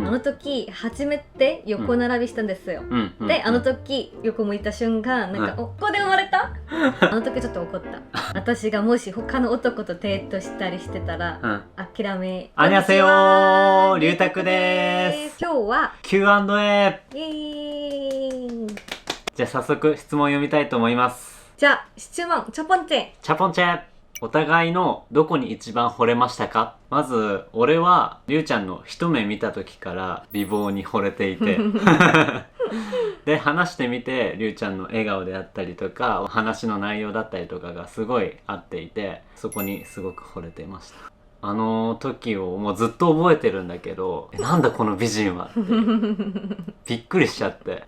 あの時初めて横並びしたんですよ。で、あの時横向いた瞬間なんか、お、ここで生まれたあの時ちょっと怒った。私がもし他の男とデートしたりしてたら、諦め。あにゃせよー、りゅうたくでーす。今日は Q&A。イエーイ。じゃあ早速質問を読みたいと思います。じゃあ質問チャポンチェ。チャポンチェ。お互いのどこに一番惚れましたか？まず俺はりゅうちゃんの一目見た時から美貌に惚れていてで話してみてりゅうちゃんの笑顔であったりとか話の内容だったりとかがすごい合っていて、そこにすごく惚れていました。あの時をもうずっと覚えてるんだけど、なんだこの美人はってびっくりしちゃって、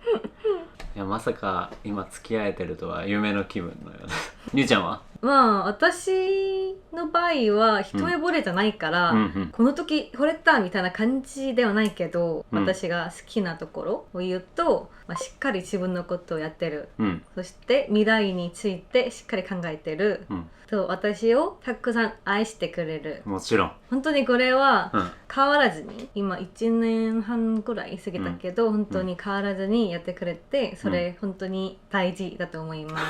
いやまさか今付き合えてるとは夢の気分のようなりゅうちゃんは？まあ私の場合は一目惚れじゃないから、この時惚れたみたいな感じではないけど、私が好きなところを言うと、しっかり自分のことをやってる、そして未来についてしっかり考えてる、と私をたくさん愛してくれる。もちろん本当にこれは変わらずに、今1年半ぐらい過ぎたけど、本当に変わらずにやってくれて、それ本当に大事だと思います。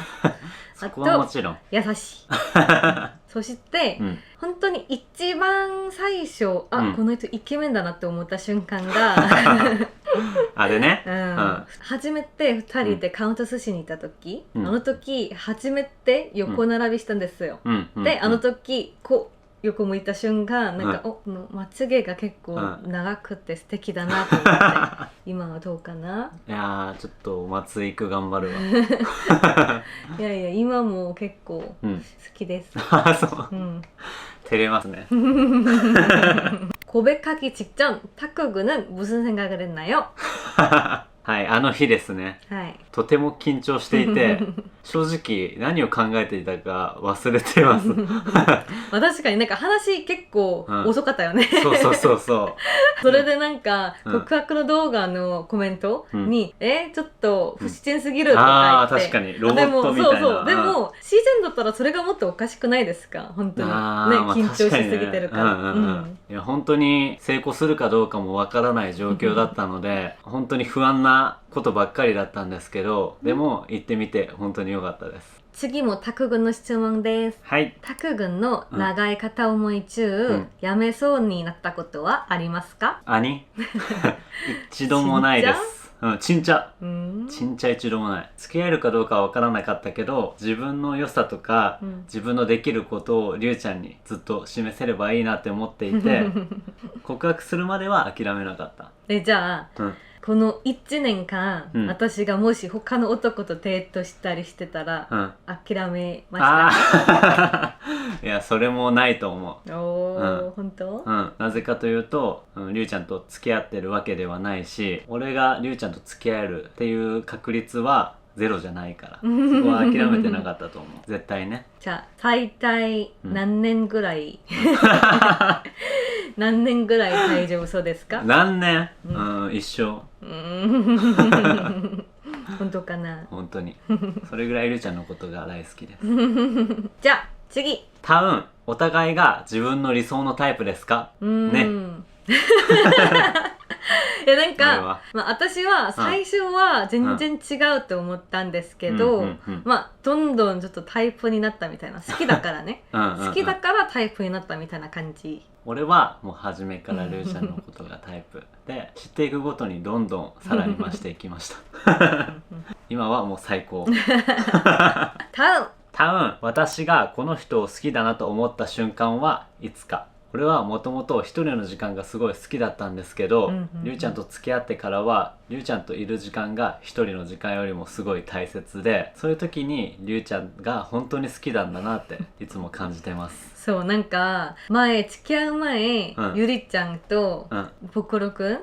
そこはもちろん優しいそして、本当に一番最初、この人イケメンだなって思った瞬間があれね、初めて2人でカウント寿司に行った時、あの時初めて横並びしたんですよ。で、あの時こう横向いた瞬間なんか、このまつげが結構長くて素敵だなと思って今はどうかな。いやーちょっと松井く頑張るわいやいや今も結構好きです。あ、そう、照れますね고백하기 직전 타쿠구는 무슨 생각을 했나요? はい、あの日ですね、とても緊張していて正直何を考えていたか忘れてます確かになんか話結構遅かったよね、そうそれでなんか告白の動画のコメントに、ちょっと不自然すぎるとか言って、確かにロボットみたいな。でも自然だったらそれがもっとおかしくないですか？本当にね、緊張しすぎてるから。いや本当に成功するかどうかもわからない状況だったので本当に不安なことばっかりだったんですけど、でも行ってみて本当に良かったです。次もタク君の質問です。はい。タク君の長い片思い中、やめそうになったことはありますか？一度もないです。ちんちゃ一度もない。付き合えるかどうかは分からなかったけど、自分の良さとか、自分のできることをりゅうちゃんにずっと示せればいいなって思っていて告白するまでは諦めなかった。じゃあ、この1年間、私がもし他の男とデートしたりしてたら、諦めましたか？いやそれもないと思う。本当？なぜかというと、りゅうちゃんと付き合ってるわけではないし、俺がりゅうちゃんと付き合えるっていう確率はゼロじゃないから、そこは諦めてなかったと思う絶対ね。じゃあ最大何年ぐらい、何年ぐらい大丈夫そうですか？何年？一生。本当かな？本当にそれぐらいりゅうちゃんのことが大好きですじゃあ次。タウン、お互いが自分の理想のタイプですか？ねいやなんか、私は最初は全然違うと思ったんですけど、どんどんちょっとタイプになったみたいな。好きだからね好きだからタイプになったみたいな感じ。俺はもう初めからりゅうちゃんのことがタイプで知っていくごとにどんどんさらに増していきました今はもう最高タウン、私がこの人を好きだなと思った瞬間はいつか。これはもともと一人の時間がすごい好きだったんですけど、りゅうちゃんと付き合ってからはりゅうちゃんといる時間が一人の時間よりもすごい大切で、そういう時にりゅうちゃんが本当に好きなんだなっていつも感じてます。そうなんか付き合う前、ゆりちゃんとポコロくん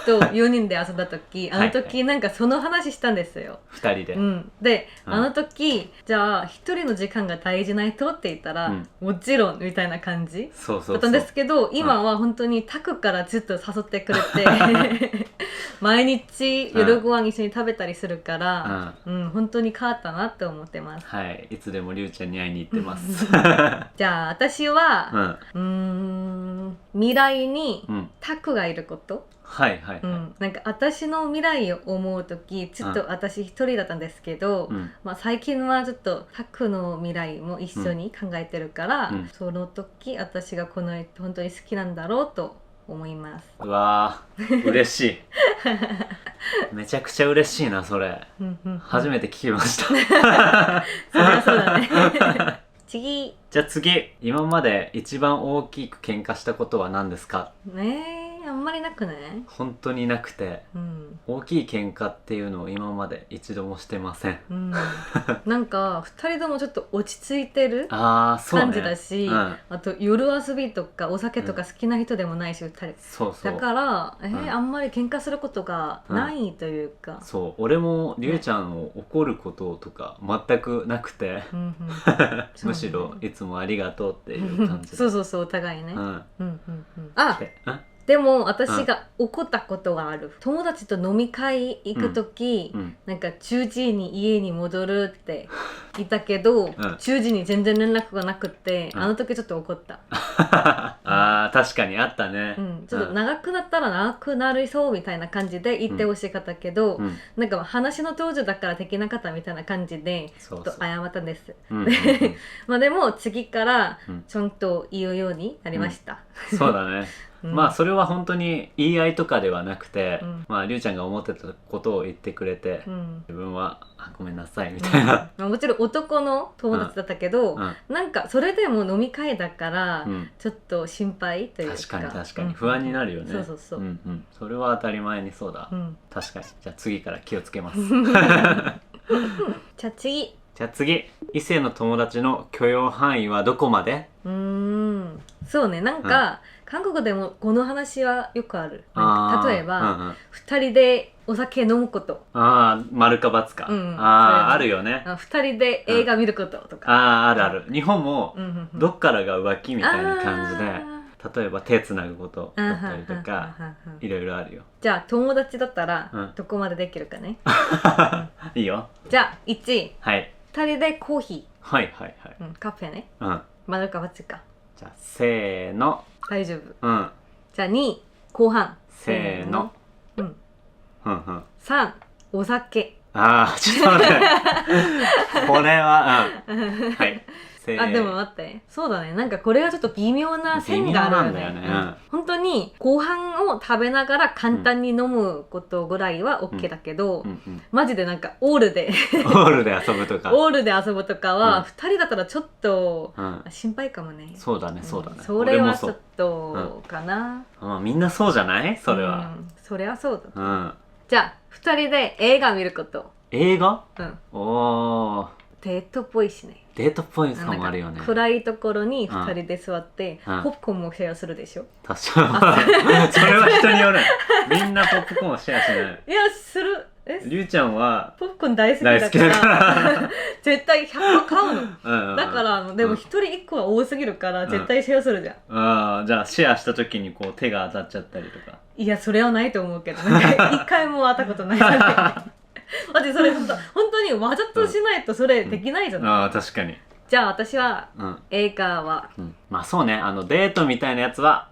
と4人で遊んだ時、あの時なんかその話したんですよ、2人で。で、あの時じゃあ一人の時間が大事ないとって言ったら、もちろんみたいな感じだったんですけど、今は本当にタクからずっと誘ってくれて毎日夜ご飯一緒に食べたりするから、本当に変わったなって思ってます。はい、いつでもりゅうちゃんに会いに行ってますじゃあ私は、未来にタクがいること、はいはいはい、なんか私の未来を思う時ちょっと私一人だったんですけど、最近はちょっとタクの未来も一緒に考えてるから、その時私がこの人本当に好きなんだろうと思います。うわー嬉しいめちゃくちゃ嬉しいなそれ初めて聞きましたそりゃそうだね次じゃあ次、今まで一番大きく喧嘩したことは何ですか？あんまりなくない？本当になくて、大きい喧嘩っていうのを今まで一度もしてません、なんか2人ともちょっと落ち着いてる感じだし、あと夜遊びとかお酒とか好きな人でもないし2人、だからあんまり喧嘩することがないというか、そう俺もりゅうちゃんを怒ることとか全くなくて、むしろいつもありがとうっていう感じでそうお互いね。でも私が怒ったことがある。友達と飲み会行く時、なんか10時に家に戻るって言ったけど、10時に全然連絡がなくって、あの時ちょっと怒った確かにあったね、ちょっと長くなったら長くなりそうみたいな感じで言ってほしかったけど、なんか話の途中だからできなかったみたいな感じでちょっと謝ったんです。でも次からちゃんと言うようになりました、そうだねまあそれは本当に言い合いとかではなくて、りゅうちゃんが思ってたことを言ってくれて、自分はごめんなさいみたいな、もちろん男の友達だったけど、なんかそれでも飲み会だから、ちょっと心配というか、確かに不安になるよね。そうそれは当たり前にそうだ、確かに。じゃあ次から気をつけますじゃあ次異性の友達の許容範囲はどこまで？そうね、なんか、韓国でもこの話はよくある。例えば、2人でお酒飲むこと、丸か×か、あるよね。2人で映画見ることとか、ある日本もどっからが浮気みたいな感じで、例えば手つなぐことだったりとかいろいろあるよ。じゃあ友達だったらどこまでできるかねいいよ。じゃあ1、2人でコーヒー、カフェね、丸か×か。じゃあせーの、大丈夫。じゃあ2、後半、せーの、3、お酒。ちょっと待ってこれはでも待って、そうだね、なんかこれはちょっと微妙な線があるよね。本当にご飯を食べながら簡単に飲むことぐらいは OK だけど、マジでなんかオールで遊ぶとかは2人だったらちょっと心配かもね。そうだねそれはちょっとかな。みんなそうじゃない？それはそれはそうだ。じゃあ2人で映画見ること。映画？デートっぽいしね。デートっぽいさもあるよね。暗いところに2人で座ってポップコーンもシェアするでしょ。確かにそれは人による。みんなポップコーンをシェアしない。いやする。りゅうちゃんはポップコーン大好きだから絶対100個買うの。だからでも1人1個は多すぎるから絶対シェアするじゃん。じゃあシェアした時にこう手が当たっちゃったりとか。いやそれはないと思うけど、1回も当たったことないだってそれ本当にわざとしないとそれできないじゃない。確かに。じゃあ私は映画はまあそうね、デートみたいなやつは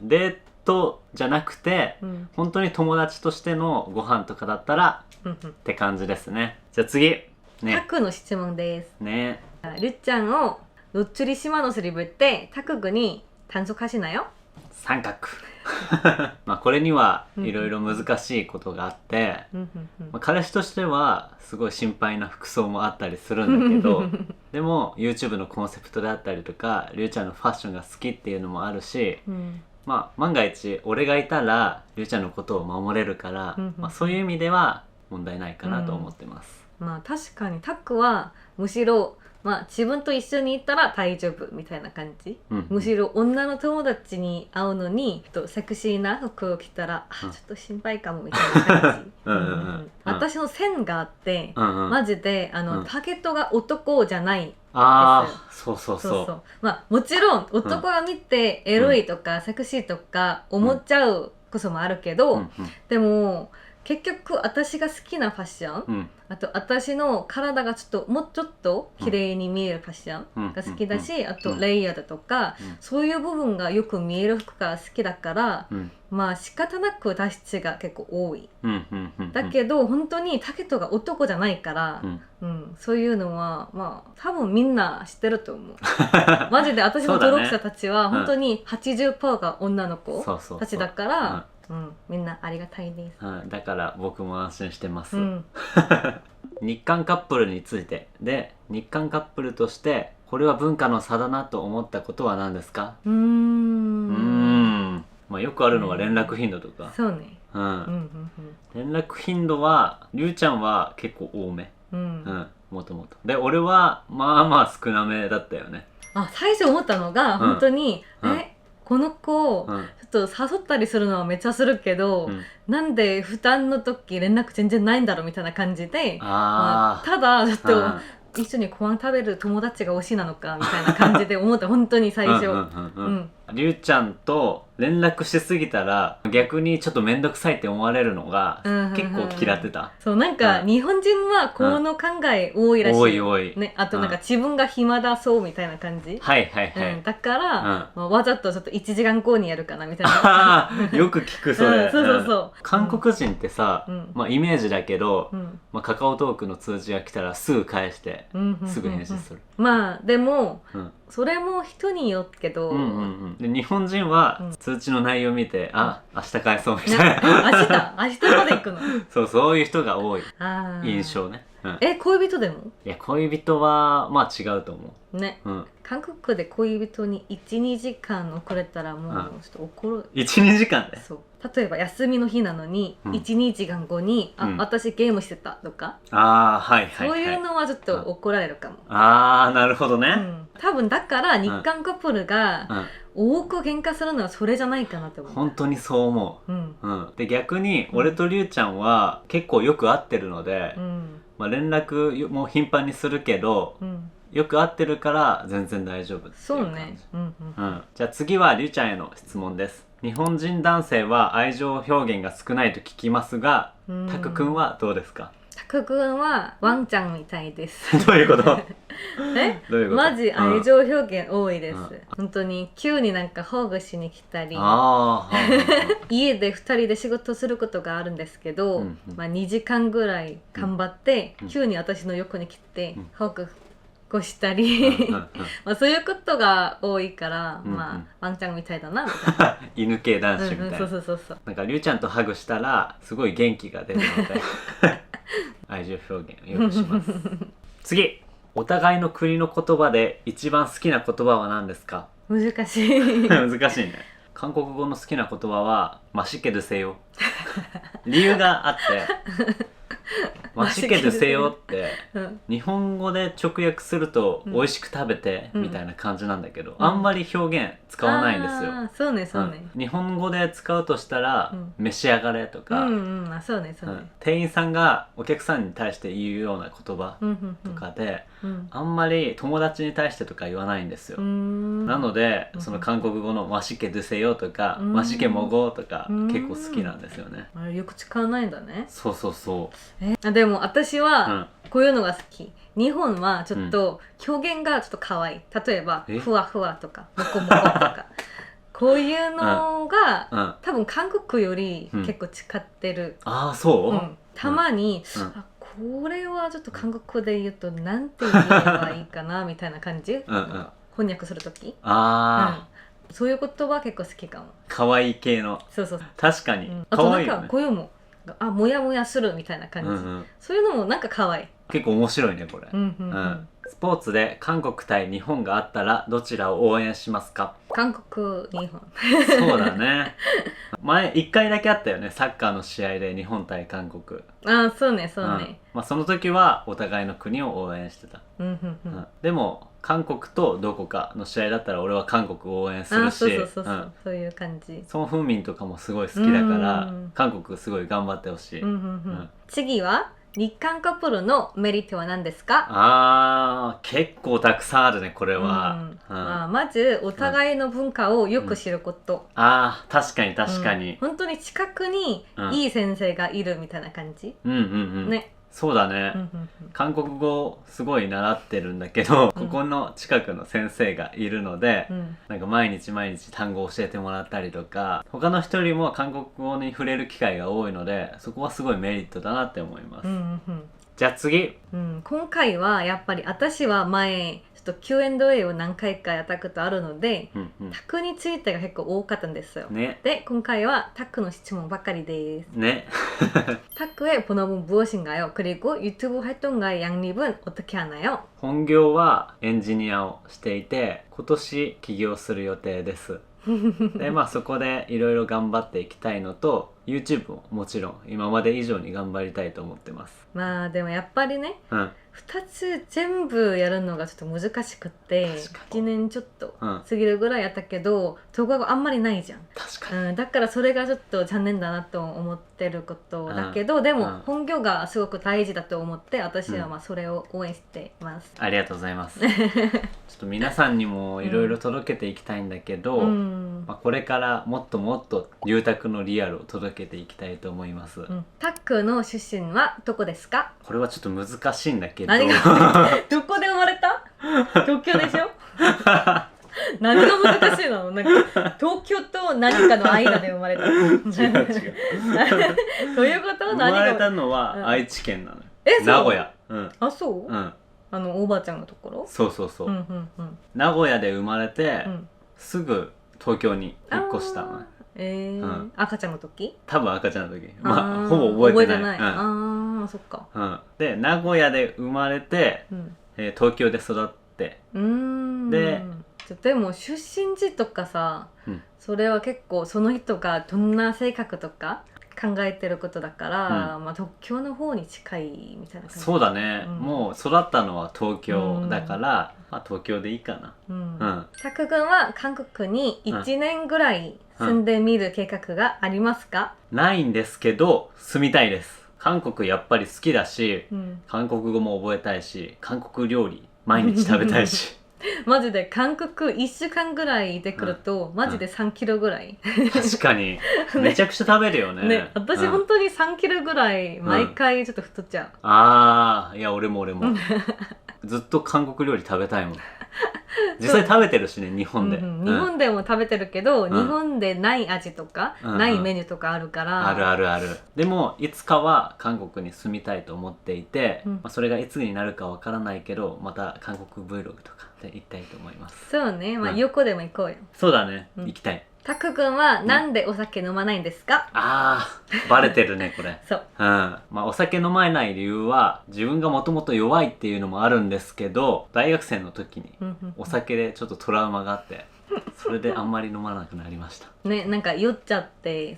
デートじゃなくて本当に友達としてのご飯とかだったらって感じですね。じゃあ次タクの質問ですね。りゅっちゃんを노출이심한옷을입을때 타크군이 단속하시나요?三角まあこれにはいろいろ難しいことがあって、彼氏としてはすごい心配な服装もあったりするんだけどでも YouTube のコンセプトであったりとかりゅうちゃんのファッションが好きっていうのもあるし、まあ万が一俺がいたらりゅうちゃんのことを守れるから、まあ、そういう意味では問題ないかなと思ってます。まあ確かにタックはむしろまあ自分と一緒に行ったら大丈夫みたいな感じ、むしろ女の友達に会うのにセクシーな服を着たら、ちょっと心配かもみたいな感じ私の線があって、マジでターゲットが男じゃないです。そうまあもちろん男が見てエロいとかセクシーとか思っちゃうこそもあるけど、うんうんでも結局私が好きなファッション、うんあと私の体がちょっともうちょっと綺麗に見えるファッションが好きだし、あとレイヤードとか、そういう部分がよく見える服が好きだから、うんまあ仕方なく脱出が結構多い。うんうんうん、だけど本当にタケトが男じゃないから、うんそういうのはまあ多分みんな知ってると思う。マジで私の登録者たちは本当に 80% が女の子たちだから、みんなありがたいです。だから僕も安心してます。うん、日韓カップルについてで、日韓カップルとしてこれは文化の差だなと思ったことは何ですか？まあ、よくあるのは連絡頻度とか、そうね、連絡頻度はりゅうちゃんは結構多め、もともとで、俺はまあまあ少なめだったよね。最初思ったのが、本当にこの子、ちょっと誘ったりするのはめっちゃするけど、なんで負担の時連絡全然ないんだろうみたいな感じで、ただちょっと一緒にご飯食べる友達が推しなのかみたいな感じで思った本当に最初。りゅうちゃんと連絡しすぎたら逆にちょっと面倒くさいって思われるのが結構嫌ってた。そうなんか日本人はこの考え多いらしい。多いね、あとなんか自分が暇だそうみたいな感じ。だからわざとちょっと1時間後にやるかなみたいな。よく聞くそれ。そう韓国人ってさ、まあイメージだけど、まあカカオトークの通知が来たらすぐ返してすぐ返信する。まあでもそれも人によってけど、で日本人は通知の内容見て、あ、明日返そうみたいな。明日まで行くの。そういう人が多い印象ね。恋人でも？いや、恋人はまあ違うと思うね。韓国で恋人に 1,2 時間遅れたらもうちょっと怒る。1,2 時間で？そう。例えば休みの日なのに 1,2 時間後に私ゲームしてたとか、そういうのはちょっと怒られるかも。なるほどね。多分だから日韓カップルが多く喧嘩するのはそれじゃないかなって思う。本当にそう思う。で逆に俺とりゅうちゃんは結構よく会ってるので、まあ連絡も頻繁にするけど、よく会ってるから全然大丈夫っていう感じ。そうね。じゃあ次はりゅうちゃんへの質問です。日本人男性は愛情表現が少ないと聞きますが、タクくんはどうですか？タクくんはワンちゃんみたいです。どういうこと？どういうこと？マジ愛情表現多いです。本当に急になんか保護しに来たり、家で2人で仕事することがあるんですけど、まあ2時間ぐらい頑張って急に私の横に来て保護したり、まあそういうことが多いから、まあワンちゃんみたいだなみたいな。犬系男子みたいな。そうなんかりゅうちゃんとハグしたらすごい元気が出るので愛情表現をよくします。次、お互いの国の言葉で一番好きな言葉は何ですか？難しい。難しいね。韓国語の好きな言葉はマシケドセヨ。理由があってマシケドセヨって日本語で直訳すると美味しく食べてみたいな感じなんだけど、あんまり表現使わないんですよ。そうねそうね。日本語で使うとしたら召し上がれとか、そうねそうね。店員さんがお客さんに対して言うような言葉とかで、あんまり友達に対してとか言わないんですよ。なのでその韓国語のマシケドセヨとかマシケモゴとか結構好きなんですよね。あれよく使わないんだね。そうでも私はこういうのが好き。日本はちょっと表現がちょっと可愛い。例えばふわふわとかモコモコとかこういうのが多分韓国より結構使ってる。そう？たまにこれはちょっと韓国語で言うとなんて言えばいいかなみたいな感じ。翻訳するとき。そういう言葉結構好きかも。可愛い系の。そう確かに。あとなんかこういうのもモヤモヤするみたいな感じ。そういうのもなんか可愛い。結構面白いねこれ。スポーツで韓国対日本があったらどちらを応援しますか？韓国、日本。そうだね。前1回だけあったよね、サッカーの試合で日本対韓国。そうねそうね。まあその時はお互いの国を応援してた。でも韓国とどこかの試合だったら俺は韓国を応援するし、そういう感じ。ソン・フンミンとかもすごい好きだから韓国すごい頑張ってほしい。次は日韓カップルのメリットは何ですか？結構たくさんあるねこれは、まずお互いの文化をよく知ること、確かに確かに、本当に近くにいい先生がいるみたいな感じ、ね。そうだね、韓国語すごい習ってるんだけど、ここの近くの先生がいるので、なんか毎日単語を教えてもらったりとか、他の人よりも韓国語に触れる機会が多いので、そこはすごいメリットだなって思います。じゃあ次、今回はやっぱり私は前ちょっと Q&A を何回かやったことあるので、タクについてが結構多かったんですよ。で今回はタクの質問ばかりです。타크의 본업은 무엇인가요? 그리고 유튜브 활동과의 양립은 어떻게 하나요? 本業はエンジニアをしていて、今年起業する予定です。でそこでいろいろ頑張っていきたいのと、 YouTube ももちろん今まで以上に頑張りたいと思ってます。でもやっぱりね、2つ全部やるのがちょっと難しくて、1年ちょっと過ぎるぐらいやったけど、動画があんまりないじゃん。確かに、だからそれがちょっと残念だなと思ってることだけど、でも本業がすごく大事だと思って、私はそれを応援しています。ありがとうございます。ちょっと皆さんにもいろいろ届けていきたいんだけど、これからもっともっと龍太のリアルを届けていきたいと思います。タクの出身はどこですか？これはちょっと難しいんだけど、どこで生まれた？東京でしょ？何が難しいの？なんか東京と何かの間で生まれた。違う。どういうこと？生まれたのは愛知県なのよ。名古屋。そう？おばあちゃんのところ？そう。名古屋で生まれて、すぐ東京に引っ越したのね。赤ちゃんの時？多分赤ちゃんの時。ほぼ覚えてない。そっか。で名古屋で生まれて、東京で育って、でも出身地とかさ、それは結構その人がどんな性格とか考えてることだから、東京の方に近いみたいな感じ。そうだね、もう育ったのは東京だから、東京でいいかな。タク君は韓国に1年ぐらい住んでみる計画がありますか？ないんですけど住みたいです。韓国やっぱり好きだし、韓国語も覚えたいし、韓国料理毎日食べたいしマジで韓国1週間ぐらいで来ると、マジで3キロぐらい確かにめちゃくちゃ食べるよね。私本当に3キロぐらい毎回ちょっと太っちゃう。いや俺もずっと韓国料理食べたいもん。実際食べてるしね、日本で。日本でも食べてるけど、日本でない味とか、ないメニューとかあるから。ある。でもいつかは韓国に住みたいと思っていて、それがいつになるかわからないけど、また韓国 Vlog とかで行きたいと思います。そうね、横でも行こうよ。そうだね、行きたい。タク君はなんでお酒飲まないんですか？バレてるねこれ。そう。お酒飲まない理由は自分がもともと弱いっていうのもあるんですけど、大学生の時にお酒でちょっとトラウマがあって、それであんまり飲まなくなりました。なんか酔っちゃって、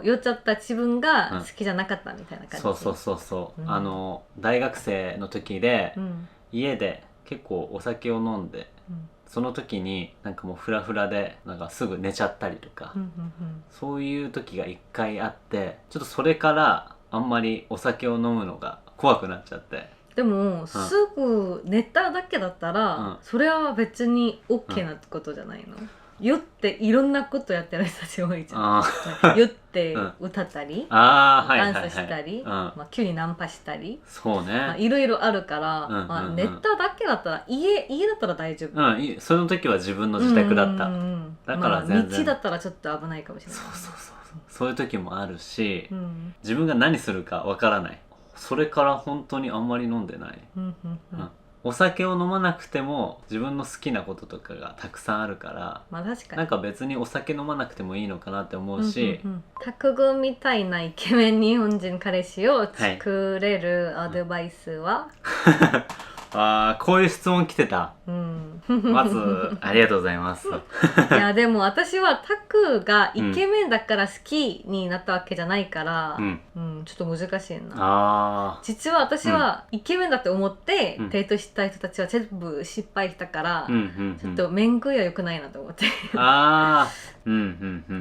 酔っちゃった自分が好きじゃなかったみたいな感じ。そう。大学生の時で、家で結構お酒を飲んで、その時になんかもうフラフラでなんかすぐ寝ちゃったりとか、そういう時が1回あって、ちょっとそれからあんまりお酒を飲むのが怖くなっちゃって。でも、すぐ寝ただけだったら、それは別に OK なことじゃないの？酔っていろんなことやってる人たち多いじゃん。酔って歌ったり、ダンスしたり、急にナンパしたり、そうね、いろいろあるから、寝ただけだったら家だったら大丈夫。その時は自分の自宅だった。だから全然道だったらちょっと危ないかもしれない。そういう時もあるし、自分が何するかわからない。それから本当にあんまり飲んでない。お酒を飲まなくても自分の好きなこととかがたくさんあるから、確かになんか別にお酒飲まなくてもいいのかなって思うし、タク君みたいなイケメン日本人彼氏を作れるアドバイスは？こういう質問来てた。まずありがとうございますいやでも私はタクがイケメンだから好きになったわけじゃないから、ちょっと難しいな。実は私はイケメンだって思ってデートしたい人たちは全部失敗したから、ちょっと面食いは良くないなと思って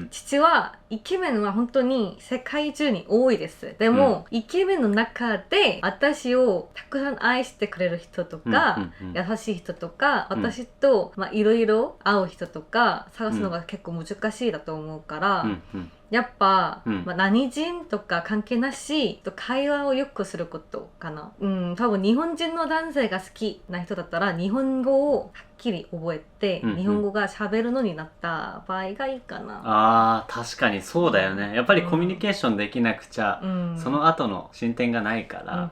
父はイケメンは本当に世界中に多いです。でも、イケメンの中で私をたくさん愛してくれる人とか、優しい人とか、私といろいろ会う人とか探すのが結構難しいだと思うから、やっぱ、何人とか関係なしと会話をよくすることかな。多分日本人の男性が好きな人だったら日本語をはっきり覚えて、日本語が喋るのになった場合がいいかな。確かにそうだよね。やっぱりコミュニケーションできなくちゃ、その後の進展がないから、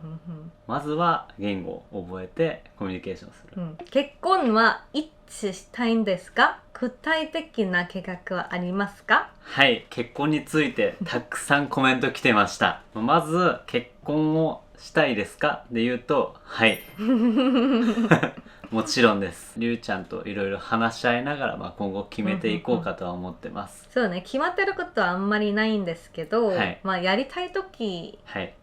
まずは言語を覚えてコミュニケーションする。結婚はいつしたいんですか？具体的な計画はありますか？はい、結婚についてたくさんコメント来てました。まず結婚をしたいですかで言うと、はいもちろんです。りゅうちゃんといろいろ話し合いながら、今後決めていこうかとは思ってます。そうね、決まってることはあんまりないんですけど、やりたい時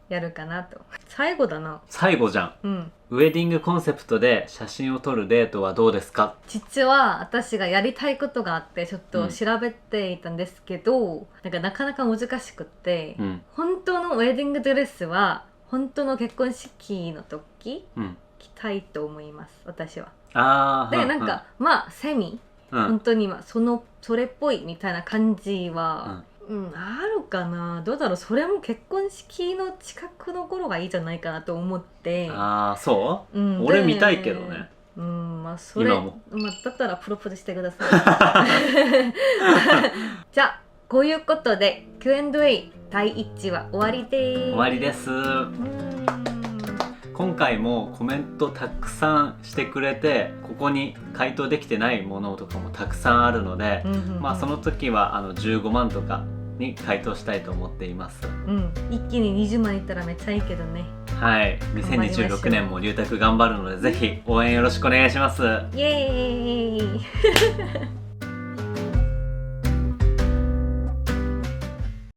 やるかなと。最後だな。最後じゃん。ウェディングコンセプトで写真を撮るデートはどうですか？実は私がやりたいことがあってちょっと調べていたんですけど、なかなか難しくって、本当のウェディングドレスは本当の結婚式の時、着たいと思います、私は。でセミ、本当にそれっぽいみたいな感じは、あるかな。どうだろう。それも結婚式の近くの頃がいいじゃないかなと思って。そう？俺見たいけどね。それだったらプロポーズしてくださいじゃあこういうことで Q&A 第1話終わりです。終わりです。今回もコメントたくさんしてくれて、ここに回答できてないものとかもたくさんあるので、その時は15万とかに回答したいと思っています。一気に20万いったらめっちゃいいけどね。はい、2026年も龍太頑張るのでぜひ応援よろしくお願いします。イエーイ